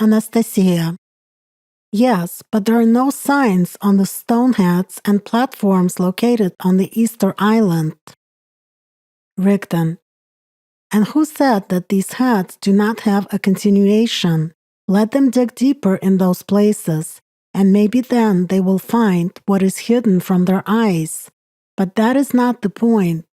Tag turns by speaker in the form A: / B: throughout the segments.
A: Anastasia. Yes, but there are no signs on the stone heads and platforms located on the Easter Island. Rigdon. And who said that these heads do not have a continuation? Let them dig deeper in those places, and maybe then they will find what is hidden from their eyes. But that is not the point.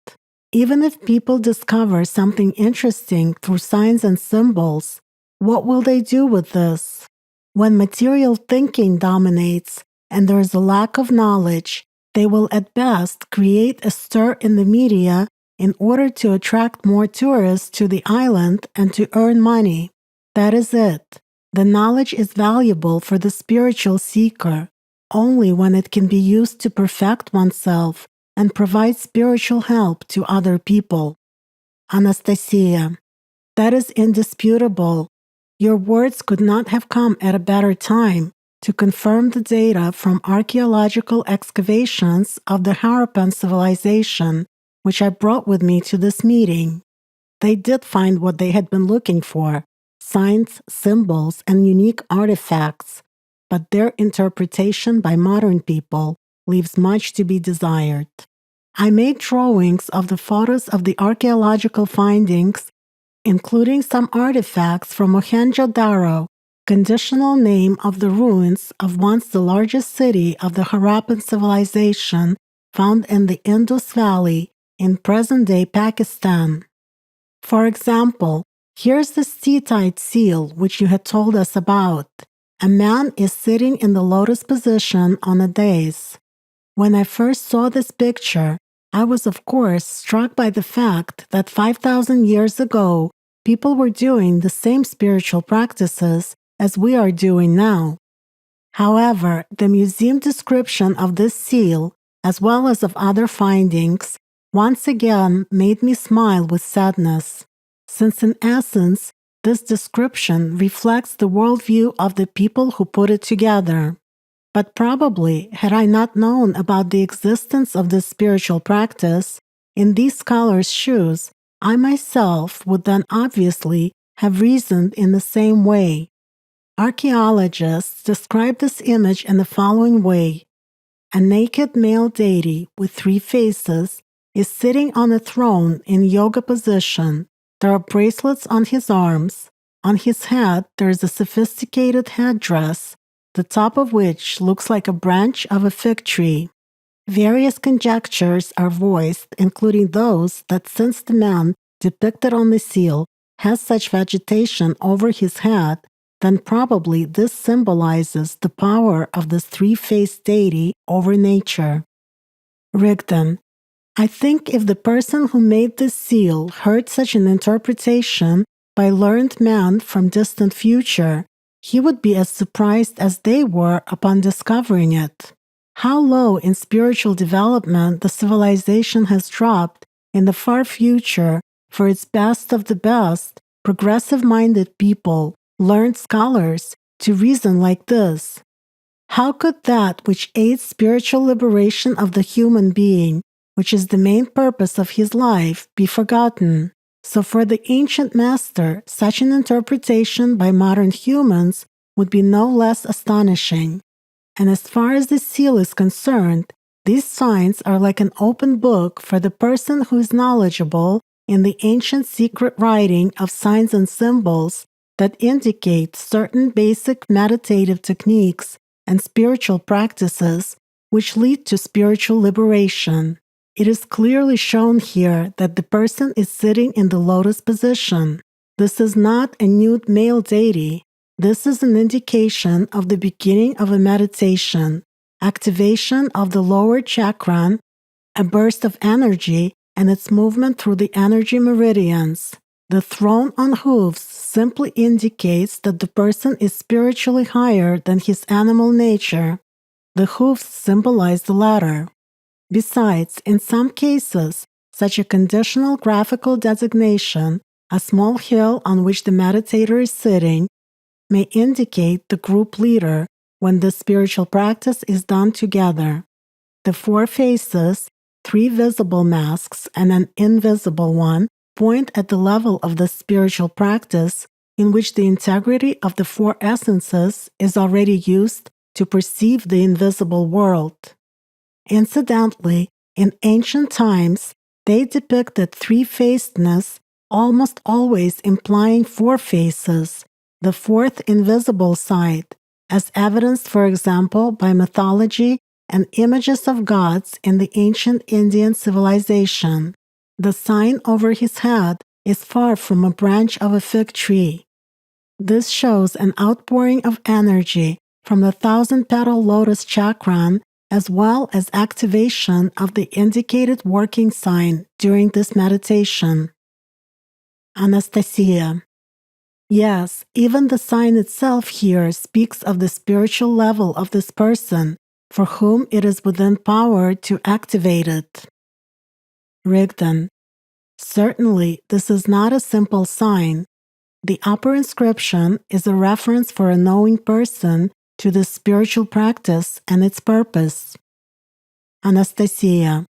A: Even if people discover something interesting through signs and symbols, what will they do with this? When material thinking dominates and there is a lack of knowledge, they will at best create a stir in the media in order to attract more tourists to the island and to earn money. That is it. The knowledge is valuable for the spiritual seeker only when it can be used to perfect oneself and provide spiritual help to other people. Anastasia. That is indisputable. Your words could not have come at a better time to confirm the data from archaeological excavations of the Harappan civilization, which I brought with me to this meeting. They did find what they had been looking for, signs, symbols, and unique artifacts, but their interpretation by modern people leaves much to be desired. I made drawings of the photos of the archaeological findings, including some artifacts from Mohenjo-Daro, conditional name of the ruins of once the largest city of the Harappan civilization found in the Indus Valley in present-day Pakistan. For example, here's the steatite seal which you had told us about. A man is sitting in the lotus position on a dais. When I first saw this picture, I was of course struck by the fact that 5,000 years ago, people were doing the same spiritual practices as we are doing now. However, the museum description of this seal, as well as of other findings, once again made me smile with sadness, since in essence, this description reflects the worldview of the people who put it together. But probably, had I not known about the existence of this spiritual practice, in these scholars' shoes, I myself would then obviously have reasoned in the same way. Archaeologists describe this image in the following way. A naked male deity with 3 faces is sitting on a throne in yoga position. There are bracelets on his arms. On his head, there is a sophisticated headdress, the top of which looks like a branch of a fig tree. Various conjectures are voiced, including those that since the man depicted on the seal has such vegetation over his head, then probably this symbolizes the power of this 3-faced deity over nature. Rigdon. I think if the person who made this seal heard such an interpretation by learned men from distant future, he would be as surprised as they were upon discovering it. How low in spiritual development the civilization has dropped in the far future for its best of the best, progressive-minded people, learned scholars, to reason like this. How could that which aids spiritual liberation of the human being, which is the main purpose of his life, be forgotten? So for the ancient master, such an interpretation by modern humans would be no less astonishing. And as far as the seal is concerned, these signs are like an open book for the person who is knowledgeable in the ancient secret writing of signs and symbols that indicate certain basic meditative techniques and spiritual practices which lead to spiritual liberation. It is clearly shown here that the person is sitting in the lotus position. This is not a nude male deity. This is an indication of the beginning of a meditation, activation of the lower chakra, a burst of energy, and its movement through the energy meridians. The throne on hooves simply indicates that the person is spiritually higher than his animal nature. The hooves symbolize the latter. Besides, in some cases, such a conditional graphical designation, a small hill on which the meditator is sitting, may indicate the group leader when the spiritual practice is done together. The 4 faces, 3 visible masks, and an invisible one point at the level of the spiritual practice in which the integrity of the four essences is already used to perceive the invisible world. Incidentally, in ancient times, they depicted three-facedness, almost always implying four faces, the fourth invisible side, as evidenced, for example, by mythology and images of gods in the ancient Indian civilization. The sign over his head is far from a branch of a fig tree. This shows an outpouring of energy from the thousand-petal lotus chakran, as well as activation of the indicated working sign during this meditation. Anastasia. Yes, even the sign itself here speaks of the spiritual level of this person, for whom it is within power to activate it. Rigdon. Certainly, this is not a simple sign. The upper inscription is a reference for a knowing person to this spiritual practice and its purpose. Anastasia.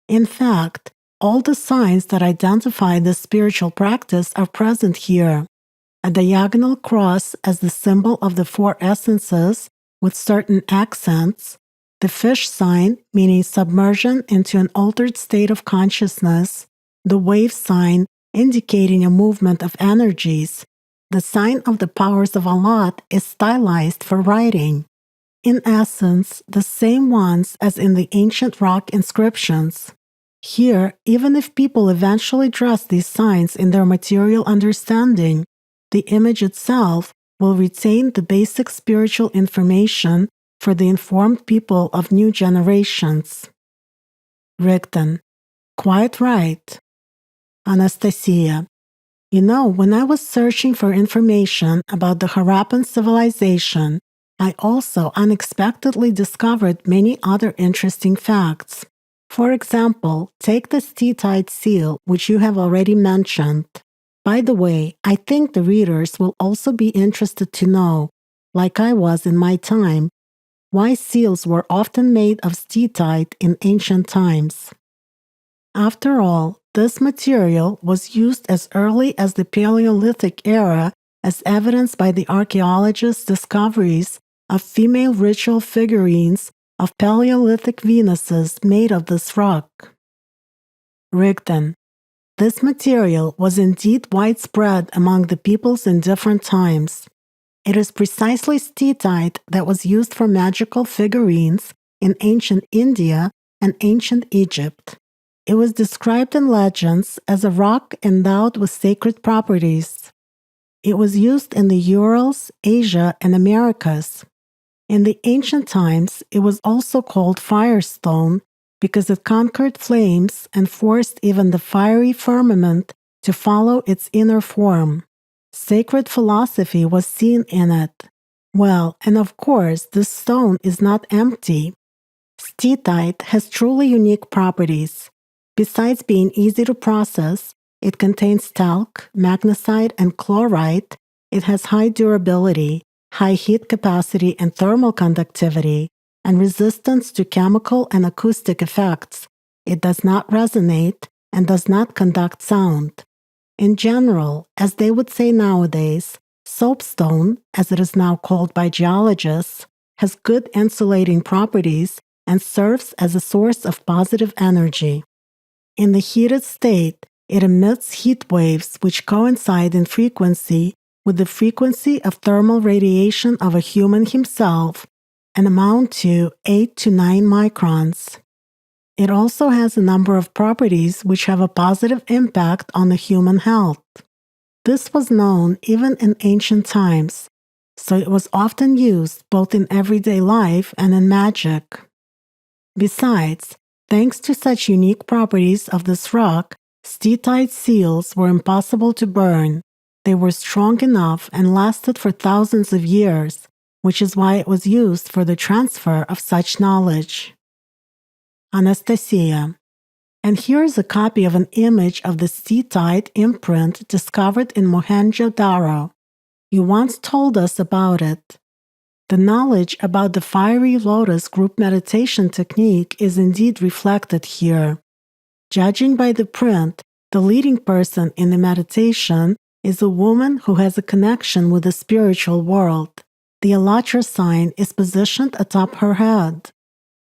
A: In fact, all the signs that identify this spiritual practice are present here. A diagonal cross as the symbol of the four essences with certain accents, the fish sign meaning submersion into an altered state of consciousness, the wave sign indicating a movement of energies. The sign of the powers of Allat is stylized for writing. In essence, the same ones as in the ancient rock inscriptions. Here, even if people eventually dress these signs in their material understanding, the image itself will retain the basic spiritual information for the informed people of new generations. Rigdon. Quite right. Anastasia. You know, when I was searching for information about the Harappan civilization, I also unexpectedly discovered many other interesting facts. For example, take the steatite seal, which you have already mentioned. By the way, I think the readers will also be interested to know, like I was in my time, why seals were often made of steatite in ancient times. After all, this material was used as early as the Paleolithic era, as evidenced by the archaeologists' discoveries of female ritual figurines of Paleolithic Venuses made of this rock. Rigdon. This material was indeed widespread among the peoples in different times. It is precisely steatite that was used for magical figurines in ancient India and ancient Egypt. It was described in legends as a rock endowed with sacred properties. It was used in the Urals, Asia, and Americas. In the ancient times, it was also called firestone because it conquered flames and forced even the fiery firmament to follow its inner form. Sacred philosophy was seen in it. Well, and of course, this stone is not empty. Steatite has truly unique properties. Besides being easy to process, it contains talc, magnesite, and chlorite. It has high durability, high heat capacity and thermal conductivity, and resistance to chemical and acoustic effects. It does not resonate and does not conduct sound. In general, as they would say nowadays, soapstone, as it is now called by geologists, has good insulating properties and serves as a source of positive energy. In the heated state, it emits heat waves which coincide in frequency with the frequency of thermal radiation of a human himself and amount to 8 to 9 microns. It also has a number of properties which have a positive impact on the human health. This was known even in ancient times, so it was often used both in everyday life and in magic. Besides, thanks to such unique properties of this rock, steatite seals were impossible to burn. They were strong enough and lasted for thousands of years, which is why it was used for the transfer of such knowledge. Anastasia. And here is a copy of an image of the steatite imprint discovered in Mohenjo-Daro. You once told us about it. The knowledge about the fiery lotus group meditation technique is indeed reflected here. Judging by the print, the leading person in the meditation is a woman who has a connection with the spiritual world. The AllatRa sign is positioned atop her head.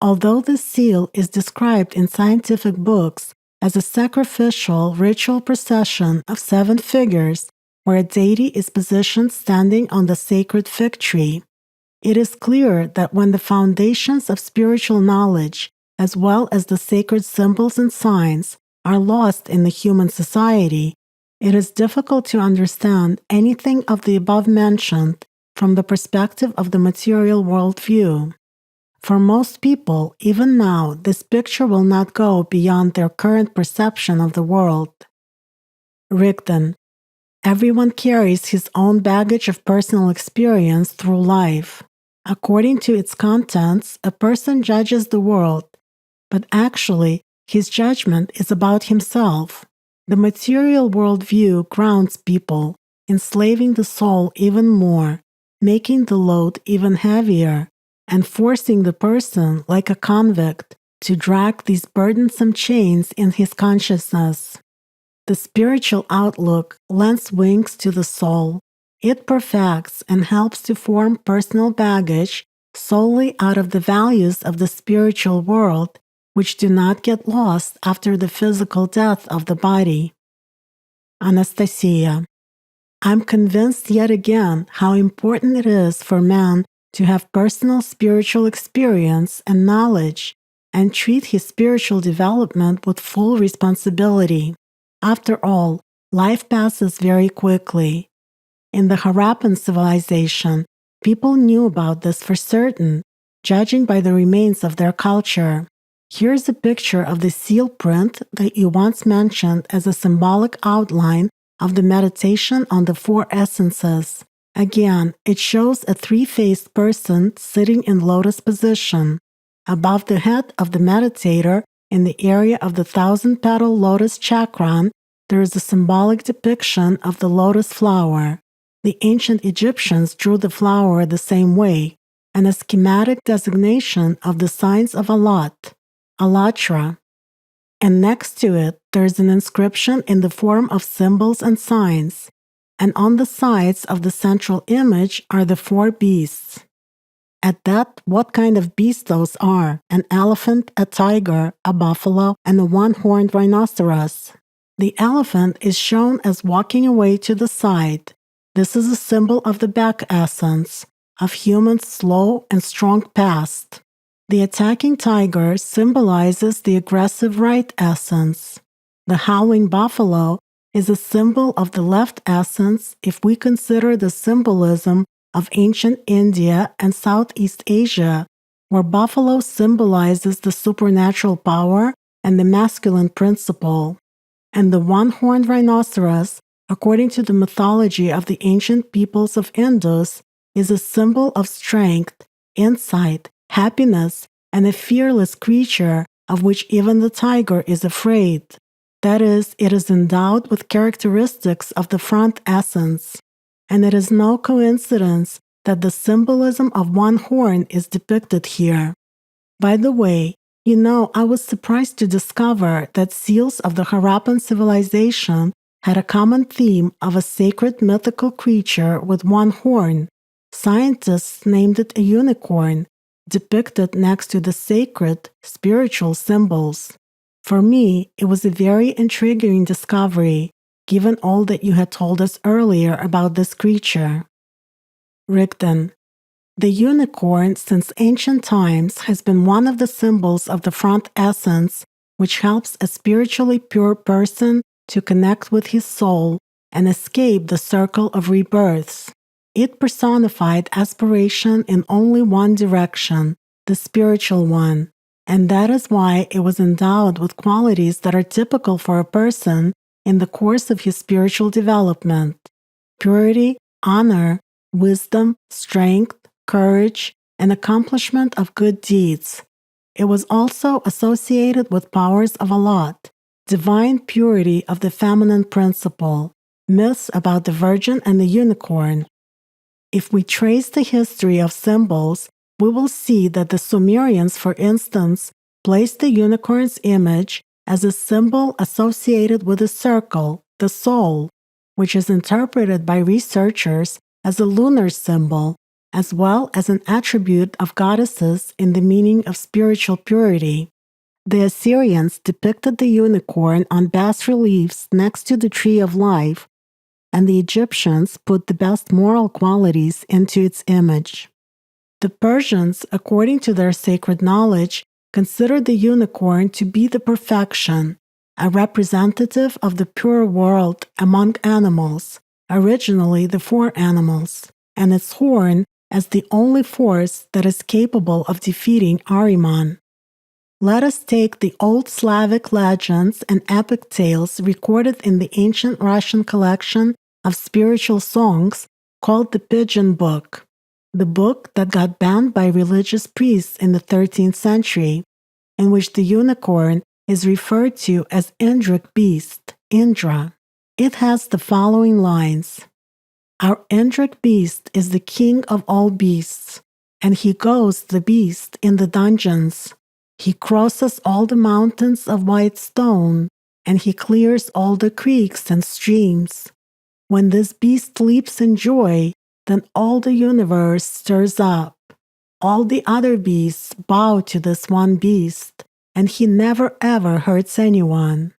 A: Although this seal is described in scientific books as a sacrificial ritual procession of 7 figures where a deity is positioned standing on the sacred fig tree, it is clear that when the foundations of spiritual knowledge, as well as the sacred symbols and signs, are lost in the human society, it is difficult to understand anything of the above mentioned from the perspective of the material worldview. For most people, even now, this picture will not go beyond their current perception of the world. Rigdon. Everyone carries his own baggage of personal experience through life. According to its contents, a person judges the world, but actually, his judgment is about himself. The material worldview grounds people, enslaving the soul even more, making the load even heavier, and forcing the person, like a convict, to drag these burdensome chains in his consciousness. The spiritual outlook lends wings to the soul. It perfects and helps to form personal baggage solely out of the values of the spiritual world, which do not get lost after the physical death of the body. Anastasia. I'm convinced yet again how important it is for man to have personal spiritual experience and knowledge and treat his spiritual development with full responsibility. After all, life passes very quickly. In the Harappan civilization, people knew about this for certain, judging by the remains of their culture. Here's a picture of the seal print that you once mentioned as a symbolic outline of the meditation on the 4 essences. Again, it shows a 3-faced person sitting in lotus position. Above the head of the meditator, in the area of the 1,000-petal lotus chakran, there is a symbolic depiction of the lotus flower. The ancient Egyptians drew the flower the same way, and a schematic designation of the signs of AllatRa. And next to it, there is an inscription in the form of symbols and signs, and on the sides of the central image are the 4 beasts. At that, what kind of beasts those are: an elephant, a tiger, a buffalo, and a 1-horned rhinoceros. The elephant is shown as walking away to the side. This is a symbol of the back essence, of human slow and strong past. The attacking tiger symbolizes the aggressive right essence. The howling buffalo is a symbol of the left essence if we consider the symbolism of ancient India and Southeast Asia, where buffalo symbolizes the supernatural power and the masculine principle. And the 1-horned rhinoceros, according to the mythology of the ancient peoples of Indus, is a symbol of strength, insight, happiness, and a fearless creature of which even the tiger is afraid. That is, it is endowed with characteristics of the front essence. And it is no coincidence that the symbolism of 1 horn is depicted here. By the way, I was surprised to discover that seals of the Harappan civilization had a common theme of a sacred mythical creature with 1 horn. Scientists named it a unicorn, depicted next to the sacred, spiritual symbols. For me, it was a very intriguing discovery, given all that you had told us earlier about this creature. Rigdon. The unicorn since ancient times has been one of the symbols of the front essence, which helps a spiritually pure person to connect with his soul and escape the circle of rebirths. It personified aspiration in only one direction, the spiritual one, and that is why it was endowed with qualities that are typical for a person in the course of his spiritual development: purity, honor, wisdom, strength, courage, and accomplishment of good deeds. It was also associated with powers of Allat, divine purity of the feminine principle, myths about the virgin and the unicorn. If we trace the history of symbols, we will see that the Sumerians, for instance, placed the unicorn's image as a symbol associated with a circle, the soul. which is interpreted by researchers as a lunar symbol, as well as an attribute of goddesses in the meaning of spiritual purity. The Assyrians depicted the unicorn on bas-reliefs next to the tree of life, and the Egyptians put the best moral qualities into its image. The Persians, according to their sacred knowledge, considered the unicorn to be the perfection, a representative of the pure world among animals, originally the four animals, and its horn as the only force that is capable of defeating Ahriman. Let us take the old Slavic legends and epic tales recorded in the ancient Russian collection of spiritual songs called the Pigeon Book, the book that got banned by religious priests in the 13th century, in which the unicorn is referred to as Indric beast, Indra. It has the following lines. Our Indric beast is the king of all beasts, and he goes the beast in the dungeons. He crosses all the mountains of white stone, and he clears all the creeks and streams. When this beast leaps in joy, then all the universe stirs up. All the other beasts bow to this one beast, and he never ever hurts anyone.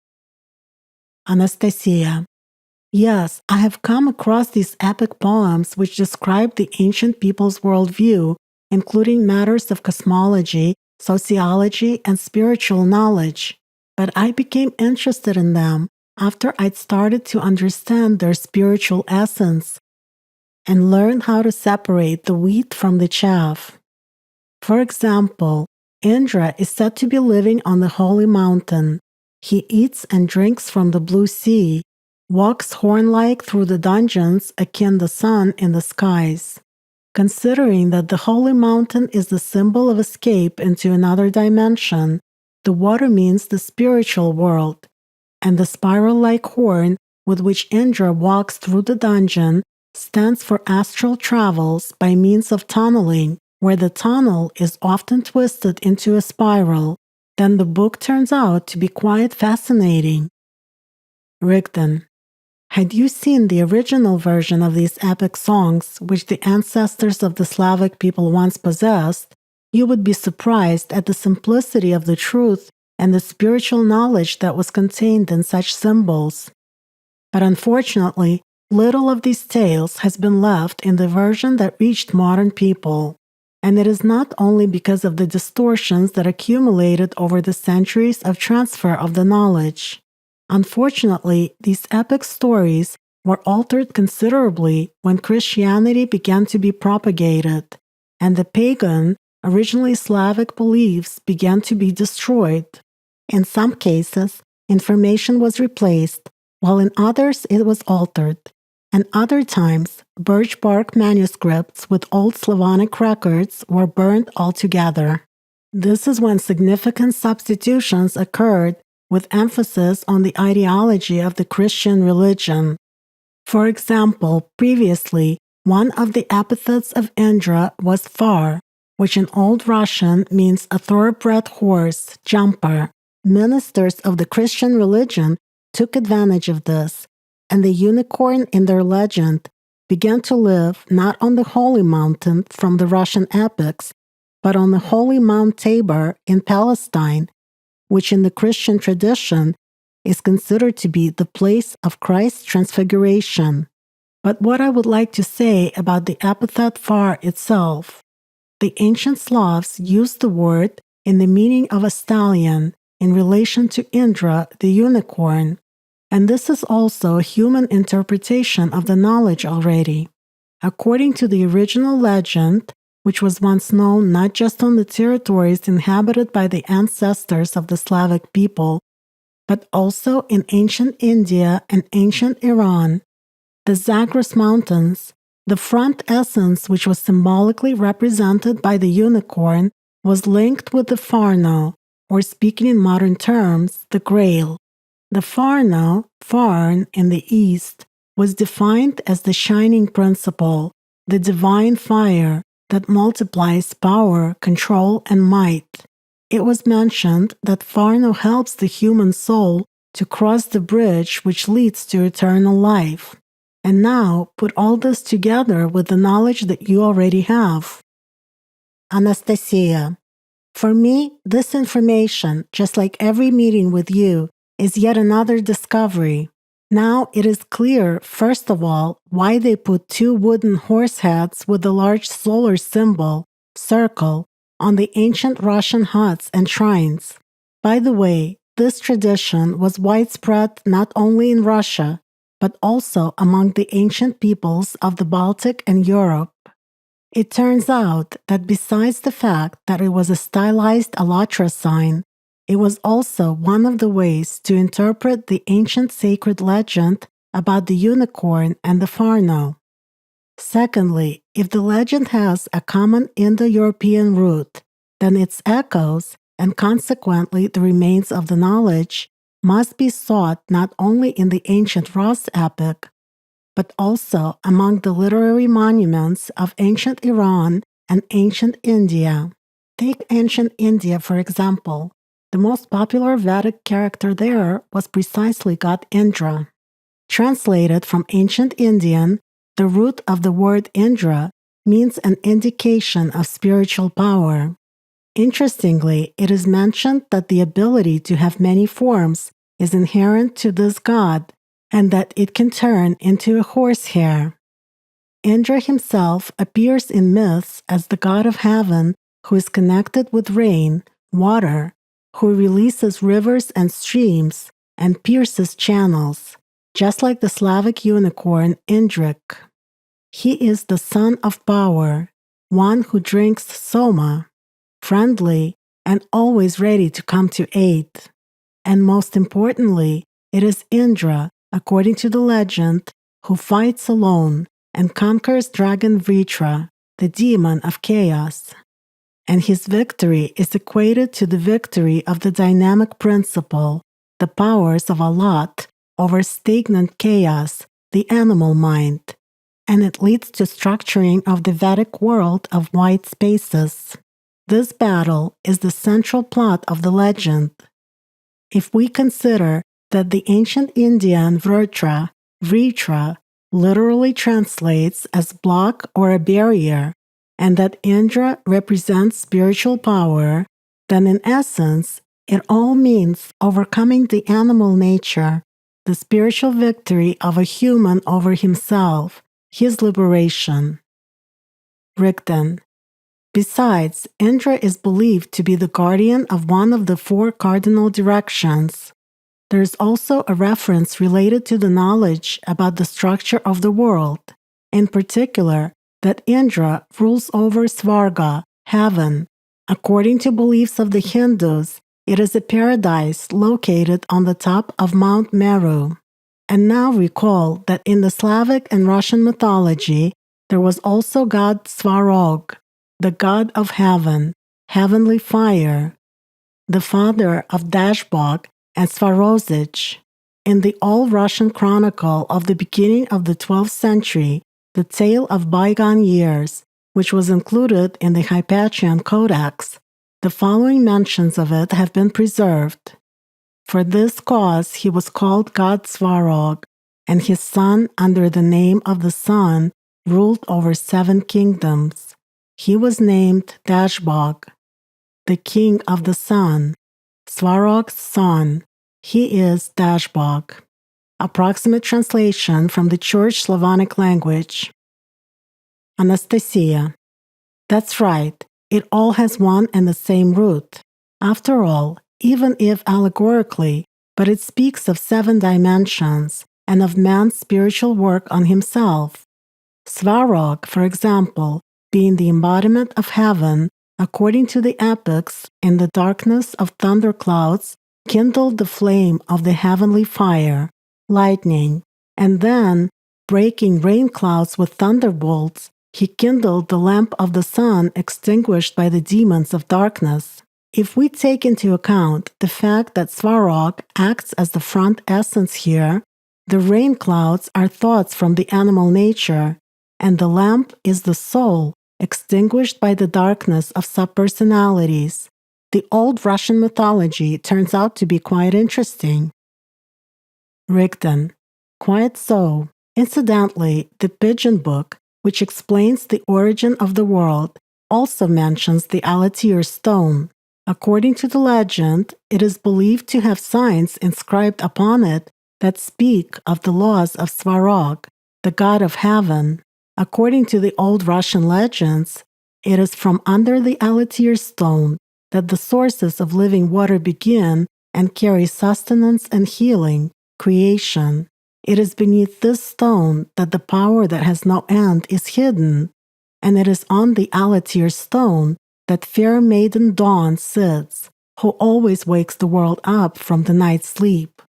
A: Anastasia. Yes, I have come across these epic poems which describe the ancient people's worldview, including matters of cosmology, sociology, and spiritual knowledge. But I became interested in them after I'd started to understand their spiritual essence and learn how to separate the wheat from the chaff. For example, Indra is said to be living on the holy mountain. He eats and drinks from the blue sea, walks horn-like through the dungeons akin the sun in the skies. Considering that the holy mountain is the symbol of escape into another dimension, the water means the spiritual world, and the spiral-like horn with which Indra walks through the dungeon stands for astral travels by means of tunneling, where the tunnel is often twisted into a spiral. Then the book turns out to be quite fascinating. Rigdon. Had you seen the original version of these epic songs, which the ancestors of the Slavic people once possessed, you would be surprised at the simplicity of the truth and the spiritual knowledge that was contained in such symbols. But unfortunately, little of these tales has been left in the version that reached modern people. And it is not only because of the distortions that accumulated over the centuries of transfer of the knowledge. Unfortunately, these epic stories were altered considerably when Christianity began to be propagated, and the pagan, originally Slavic beliefs began to be destroyed. In some cases, information was replaced, while in others it was altered, and other times, birch bark manuscripts with old Slavonic records were burned altogether. This is when significant substitutions occurred with emphasis on the ideology of the Christian religion. For example, previously, one of the epithets of Indra was far, which in Old Russian means a thoroughbred horse, jumper. Ministers of the Christian religion took advantage of this, and the unicorn in their legend began to live not on the holy mountain from the Russian epics, but on the holy Mount Tabor in Palestine, which in the Christian tradition is considered to be the place of Christ's transfiguration. But what I would like to say about the epithet far itself, the ancient Slavs used the word in the meaning of a stallion in relation to Indra, the unicorn, and this is also a human interpretation of the knowledge already. According to the original legend, which was once known not just on the territories inhabited by the ancestors of the Slavic people, but also in ancient India and ancient Iran, the Zagros Mountains, the front essence which was symbolically represented by the unicorn was linked with the Farno, or speaking in modern terms, the Grail. The Farno, Farn in the East, was defined as the shining principle, the divine fire, that multiplies power, control, and might. It was mentioned that Farno helps the human soul to cross the bridge which leads to eternal life. And now put all this together with the knowledge that you already have. Anastasia. For me, this information, just like every meeting with you, is yet another discovery. Now it is clear, first of all, why they put 2 wooden horse heads with the large solar symbol, circle, on the ancient Russian huts and shrines. By the way, this tradition was widespread not only in Russia, but also among the ancient peoples of the Baltic and Europe. It turns out that besides the fact that it was a stylized AllatRa sign, it was also one of the ways to interpret the ancient sacred legend about the unicorn and the Farno. Secondly, if the legend has a common Indo-European root, then its echoes, and consequently the remains of the knowledge, must be sought not only in the ancient Rus epic, but also among the literary monuments of ancient Iran and ancient India. Take ancient India, for example. The most popular Vedic character there was precisely god Indra. Translated from ancient Indian, the root of the word Indra means an indication of spiritual power. Interestingly, it is mentioned that the ability to have many forms is inherent to this god, and that it can turn into a horsehair. Indra himself appears in myths as the god of heaven who is connected with rain, water, who releases rivers and streams and pierces channels, just like the Slavic unicorn Indrik. He is the son of power, one who drinks soma, friendly and always ready to come to aid. And most importantly, it is Indra, according to the legend, who fights alone and conquers dragon Vritra, the demon of chaos. And his victory is equated to the victory of the dynamic principle, the powers of Allat, over stagnant chaos, the animal mind, and it leads to structuring of the Vedic world of white spaces. This battle is the central plot of the legend. If we consider that the ancient Indian Vritra literally translates as block or a barrier, and that Indra represents spiritual power, then in essence, it all means overcoming the animal nature, the spiritual victory of a human over himself, his liberation. Rigden. Besides, Indra is believed to be the guardian of one of the 4 cardinal directions. There is also a reference related to the knowledge about the structure of the world, in particular, that Indra rules over Svarga, heaven. According to beliefs of the Hindus, it is a paradise located on the top of Mount Meru. And now recall that in the Slavic and Russian mythology, there was also god Svarog, the god of heaven, heavenly fire, the father of Dashbog and Svarozich. In the All-Russian Chronicle of the beginning of the 12th century, the tale of bygone years, which was included in the Hypatian Codex, the following mentions of it have been preserved. For this cause he was called god Svarog, and his son under the name of the sun ruled over 7 kingdoms. He was named Dashbog, the king of the sun, Svarog's son. He is Dashbog. Approximate translation from the Church Slavonic language. Anastasia. That's right, it all has one and the same root. After all, even if allegorically, but it speaks of 7 dimensions and of man's spiritual work on himself. Svarog, for example, being the embodiment of heaven, according to the epics, in the darkness of thunderclouds, kindled the flame of the heavenly fire, lightning, and then, breaking rain clouds with thunderbolts, he kindled the lamp of the sun extinguished by the demons of darkness. If we take into account the fact that Svarog acts as the front essence here, the rain clouds are thoughts from the animal nature, and the lamp is the soul, extinguished by the darkness of subpersonalities. The old Russian mythology turns out to be quite interesting. Rigden. Quite so. Incidentally, the Pigeon Book, which explains the origin of the world, also mentions the AllatRa stone. According to the legend, it is believed to have signs inscribed upon it that speak of the laws of Svarog, the god of heaven. According to the old Russian legends, it is from under the AllatRa stone that the sources of living water begin and carry sustenance and healing, creation. It is beneath this stone that the power that has no end is hidden, and it is on the AllatRa stone that fair maiden Dawn sits, who always wakes the world up from the night's sleep.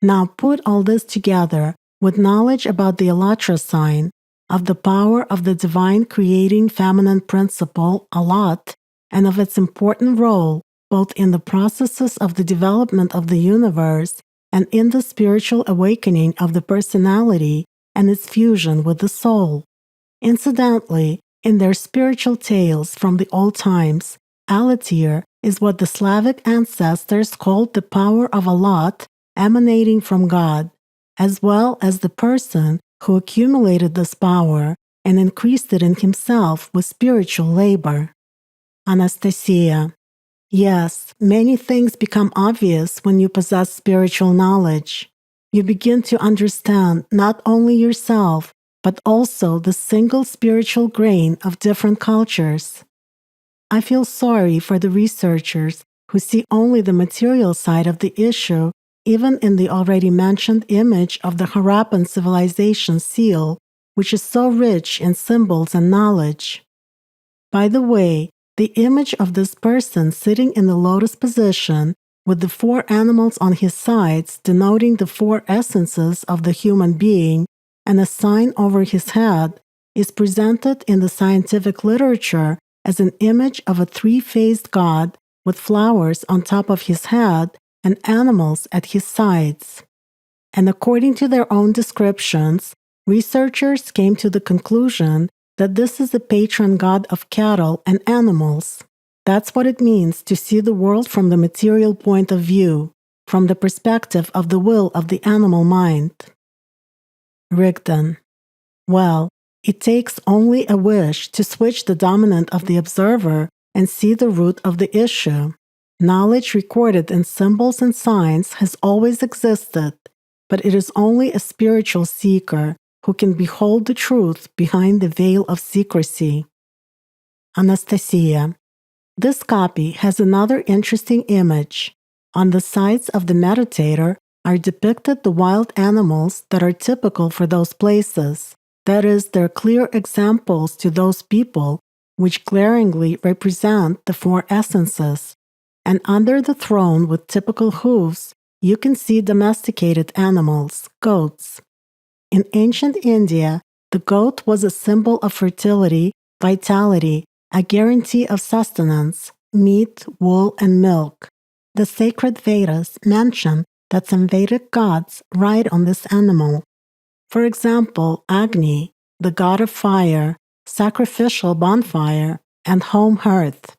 A: Now put all this together with knowledge about the AllatRa sign, of the power of the divine creating feminine principle, Allat, and of its important role both in the processes of the development of the universe and in the spiritual awakening of the personality and its fusion with the soul. Incidentally, in their spiritual tales from the old times, AllatRa is what the Slavic ancestors called the power of Allat emanating from God, as well as the person who accumulated this power and increased it in himself with spiritual labor. Anastasia. Yes, many things become obvious when you possess spiritual knowledge. You begin to understand not only yourself, but also the single spiritual grain of different cultures. I feel sorry for the researchers who see only the material side of the issue, even in the already mentioned image of the Harappan civilization seal, which is so rich in symbols and knowledge. By the way, the image of this person sitting in the lotus position with the 4 animals on his sides denoting the 4 essences of the human being and a sign over his head is presented in the scientific literature as an image of a 3-faced god with flowers on top of his head and animals at his sides. And according to their own descriptions, researchers came to the conclusion that this is the patron god of cattle and animals. That's what it means to see the world from the material point of view, from the perspective of the will of the animal mind. Rigdon. Well, it takes only a wish to switch the dominant of the observer and see the root of the issue. Knowledge recorded in symbols and signs has always existed, but it is only a spiritual seeker who can behold the truth behind the veil of secrecy. Anastasia. This copy has another interesting image. On the sides of the meditator are depicted the wild animals that are typical for those places, that is, they're clear examples to those people which glaringly represent the 4 essences. And under the throne with typical hooves, you can see domesticated animals, goats. In ancient India, the goat was a symbol of fertility, vitality, a guarantee of sustenance, meat, wool, and milk. The sacred Vedas mention that some Vedic gods ride on this animal. For example, Agni, the god of fire, sacrificial bonfire, and home hearth.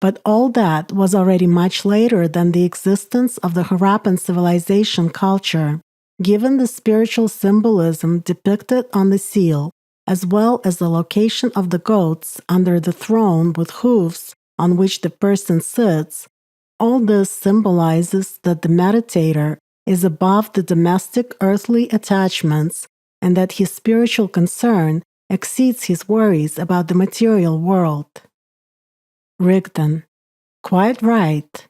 A: But all that was already much later than the existence of the Harappan civilization culture. Given the spiritual symbolism depicted on the seal, as well as the location of the goats under the throne with hooves on which the person sits, all this symbolizes that the meditator is above the domestic earthly attachments and that his spiritual concern exceeds his worries about the material world. Rigdon. Quite right.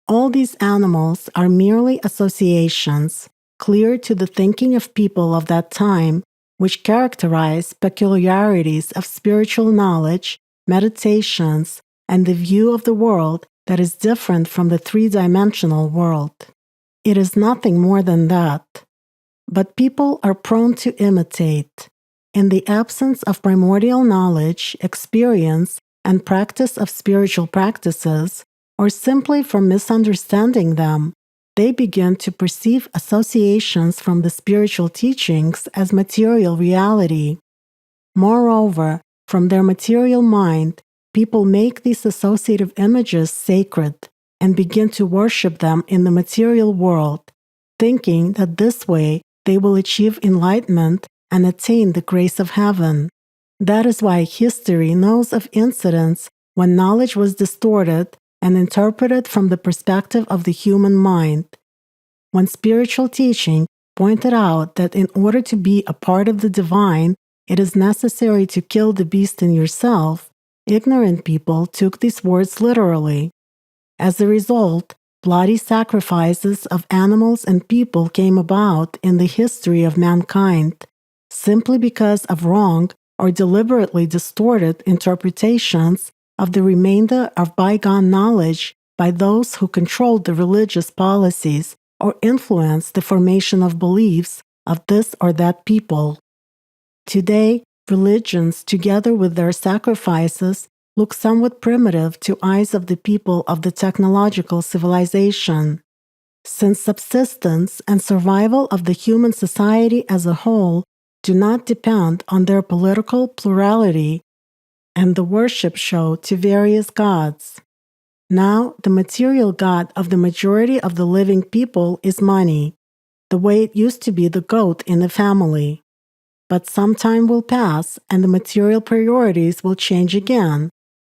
A: All these animals are merely associations, clear to the thinking of people of that time, which characterize peculiarities of spiritual knowledge, meditations, and the view of the world that is different from the 3-dimensional world. It is nothing more than that. But people are prone to imitate. In the absence of primordial knowledge, experience, and practice of spiritual practices, or simply from misunderstanding them, they begin to perceive associations from the spiritual teachings as material reality. Moreover, from their material mind, people make these associative images sacred and begin to worship them in the material world, thinking that this way they will achieve enlightenment and attain the grace of heaven. That is why history knows of incidents when knowledge was distorted and interpreted from the perspective of the human mind. When spiritual teaching pointed out that in order to be a part of the divine, it is necessary to kill the beast in yourself, ignorant people took these words literally. As a result, bloody sacrifices of animals and people came about in the history of mankind, simply because of wrong or deliberately distorted interpretations of the remainder of bygone knowledge by those who controlled the religious policies or influenced the formation of beliefs of this or that people. Today, religions, together with their sacrifices, look somewhat primitive to eyes of the people of the technological civilization. Since subsistence and survival of the human society as a whole do not depend on their political plurality and the worship show to various gods. Now, the material god of the majority of the living people is money, the way it used to be the goat in the family. But some time will pass and the material priorities will change again,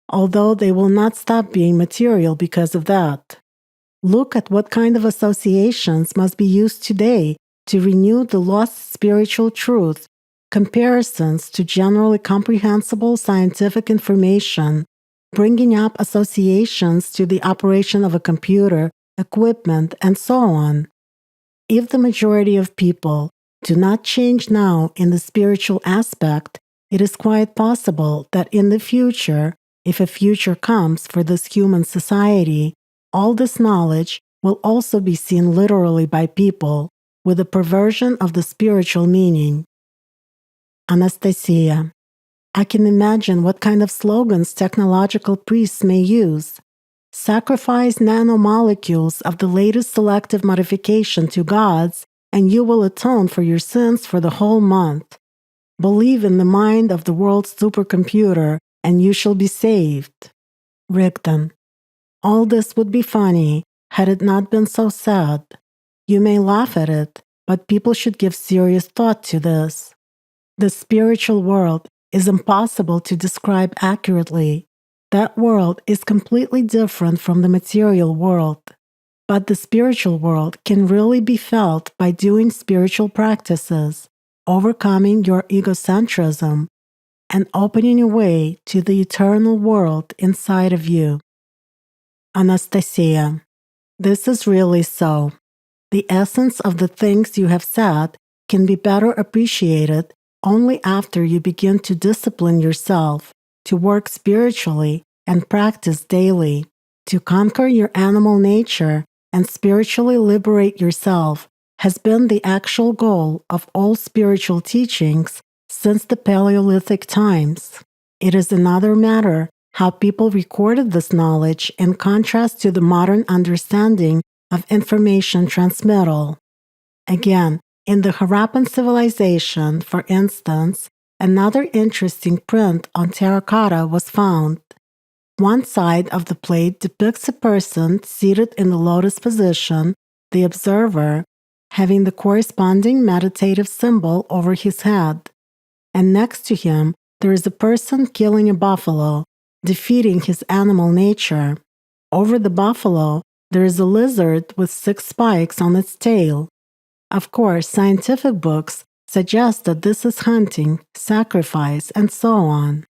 A: although they will not stop being material because of that. Look at what kind of associations must be used today to renew the lost spiritual truth, comparisons to generally comprehensible scientific information, bringing up associations to the operation of a computer, equipment, and so on. If the majority of people do not change now in the spiritual aspect, it is quite possible that in the future, if a future comes for this human society, all this knowledge will also be seen literally by people, with a perversion of the spiritual meaning. Anastasia. I can imagine what kind of slogans technological priests may use. Sacrifice nanomolecules of the latest selective modification to gods, and you will atone for your sins for the whole month. Believe in the mind of the world's supercomputer, and you shall be saved. Rigdon. All this would be funny had it not been so sad. You may laugh at it, but people should give serious thought to this. The spiritual world is impossible to describe accurately. That world is completely different from the material world. But the spiritual world can really be felt by doing spiritual practices, overcoming your egocentrism, and opening a way to the eternal world inside of you. Anastasia. This is really so. The essence of the things you have said can be better appreciated only after you begin to discipline yourself, to work spiritually and practice daily, to conquer your animal nature and spiritually liberate yourself has been the actual goal of all spiritual teachings since the Paleolithic times. It is another matter how people recorded this knowledge in contrast to the modern understanding of information transmittal. Again, in the Harappan civilization, for instance, another interesting print on terracotta was found. One side of the plate depicts a person seated in the lotus position, the observer, having the corresponding meditative symbol over his head. And next to him, there is a person killing a buffalo, defeating his animal nature. Over the buffalo, there is a lizard with 6 spikes on its tail. Of course, scientific books suggest that this is hunting, sacrifice, and so on.